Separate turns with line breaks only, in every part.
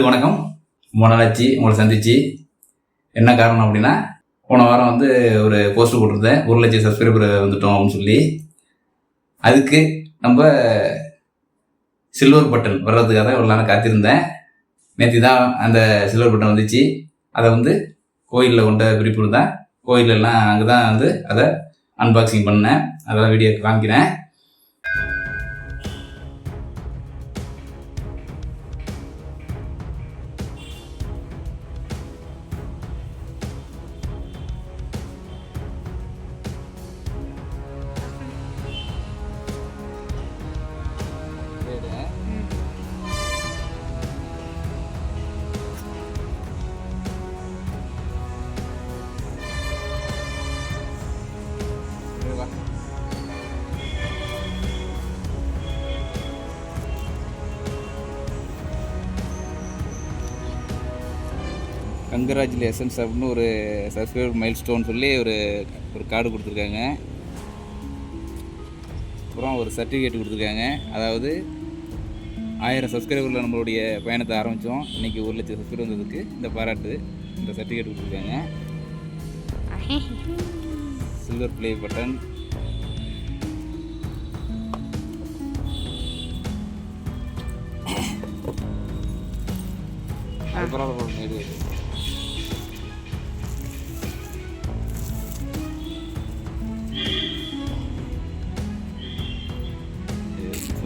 அனைவருக்கும் வணக்கம். ரொம்ப நாளாச்சு உங்களை சந்திச்சு. என்ன காரணம் அப்படின்னா, போன வாரம் வந்து ஒரு போஸ்ட் போட்டிருந்தேன், 1 லட்சம் சப்ஸ்கிரைபர் வந்துட்டோம் அப்படின்னு சொல்லி. அதுக்கு நம்ம சில்வர் பட்டன் வர்றதுக்காக தான் இவ்வளோ நேரம் காத்திருந்தேன். நேற்று தான் அந்த சில்வர் பட்டன் வந்துச்சு. அதை வந்து கோயிலில் கொண்ட குறிப்பிட்டு தான், கோயிலெல்லாம் அங்கே தான் வந்து அதை அன்பாக்சிங் பண்ணேன். அதெல்லாம் வீடியோ காமிக்கிறேன். கங்க்ராச்சுலேஷன்ஸ் அப்படின்னு ஒரு சப்ஸ்கிரைபர் மைல் ஸ்டோன் சொல்லி ஒரு கார்டு கொடுத்துருக்காங்க. அப்புறம் ஒரு சர்டிஃபிகேட் கொடுத்துருக்காங்க. அதாவது 1000 சப்ஸ்கிரைபரில் நம்மளுடைய பயணத்தை ஆரம்பித்தோம். இன்றைக்கி 1 லட்சம் சப்ஸ்கிரைபர் வந்ததுக்கு இந்த பாராட்டு, இந்த சர்டிஃபிகேட் கொடுத்துருக்காங்க. Silver play button. அப்புறம்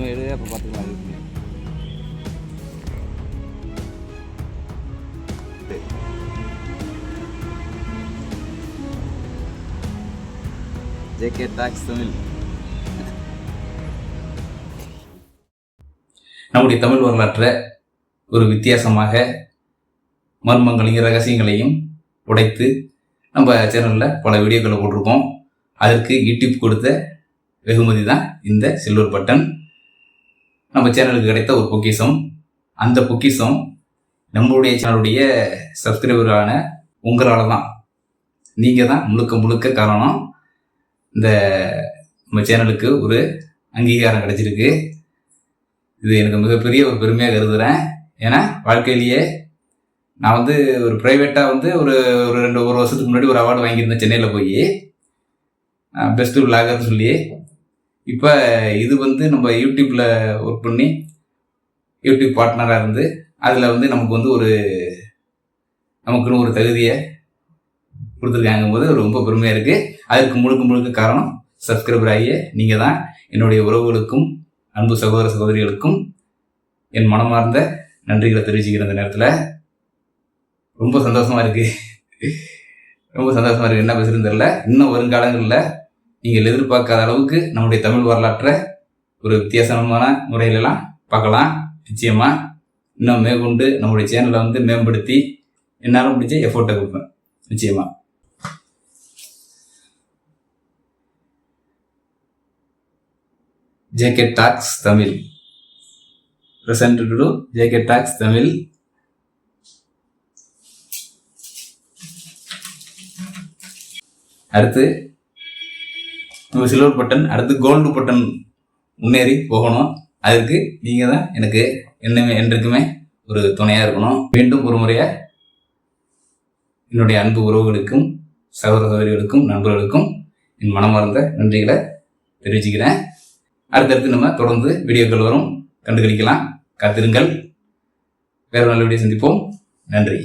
எடு, அப்போ பார்த்துக்கலாம். JK talks Tamil. நம்முடைய தமிழ் வரலாற்றை ஒரு வித்தியாசமாக மர்மங்களையும் ரகசியங்களையும் உடைத்து நம்ம சேனலில் பல வீடியோக்களை போட்டிருக்கோம். அதற்கு யூடியூப் கொடுத்த வெகுமதி தான் இந்த சில்வர் பட்டன். நம்ம சேனலுக்கு கிடைத்த ஒரு பொக்கிஷம். அந்த பொக்கிஷம் நம்மளுடைய சேனலுடைய சப்ஸ்கிரைபரான உங்களால் தான். நீங்கள் தான் முழுக்க முழுக்க காரணம். இந்த நம்ம சேனலுக்கு ஒரு அங்கீகாரம் கிடைச்சிருக்கு. இது எனக்கு மிகப்பெரிய ஒரு பெருமையாக கருதுகிறேன். ஏன்னா வாழ்க்கையிலேயே நான் வந்து ஒரு ப்ரைவேட்டாக வந்து ஒரு வருஷத்துக்கு முன்னாடி ஒரு அவார்டு வாங்கியிருந்தேன் சென்னையில் போய், பெஸ்ட்டு விளாகர்னு சொல்லி. இப்போ இது வந்து நம்ம யூடியூப்பில் ஒர்க் பண்ணி யூடியூப் பார்ட்னராக இருந்து அதில் வந்து நமக்கு வந்து நமக்குன்னு ஒரு தகுதியை கொடுத்துருக்காங்கும் போது ரொம்ப பெருமையாக இருக்குது. அதற்கு முழுக்க காரணம் சப்ஸ்கிரைபர் ஆகிய நீங்கள் தான். என்னுடைய உறவுகளுக்கும் அன்பு சகோதர சகோதரிகளுக்கும் என் மனமார்ந்த நன்றிகளை தெரிவிச்சுக்கிற இந்த நேரத்தில் ரொம்ப சந்தோஷமாக இருக்குது. என்ன பேசுகிறதுன்னு தெரியல. இன்னும் வருங்காலங்களில் நீங்கள் எதிர்பார்க்காத அளவுக்கு நம்முடைய தமிழ் வரலாற்றை ஒரு வித்தியாசமான முறையிலலாம் பார்க்கலாம். நிச்சயமாக இன்னும் மேற்கொண்டு நம்முடைய சேனலை வந்து மேம்படுத்தி என்னாலும் பிடிச்ச எஃபோர்ட்டை கொடுப்பேன். நிச்சயமாக. JK talks Tamil presented to JK talks Tamil. அடுத்து நம்ம சில்வர் பட்டன், அடுத்து கோல்டு பட்டன் முன்னேறி போகணும். அதுக்கு நீங்கள் தான் எனக்கு என்றைக்குமே ஒரு துணையாக இருக்கணும். மீண்டும் ஒரு முறையாக என்னுடைய அன்பு உறவுகளுக்கும் சகோதர சகோதரிகளுக்கும் நண்பர்களுக்கும் என் மனமார்ந்த நன்றிகளை தெரிவிச்சுக்கிறேன். அடுத்தடுத்து நம்ம தொடர்ந்து வீடியோக்கள் வரும், கண்டுகளிக்கலாம். காத்திருங்கள். வேறு நல்ல வீடியோ சந்திப்போம். நன்றி.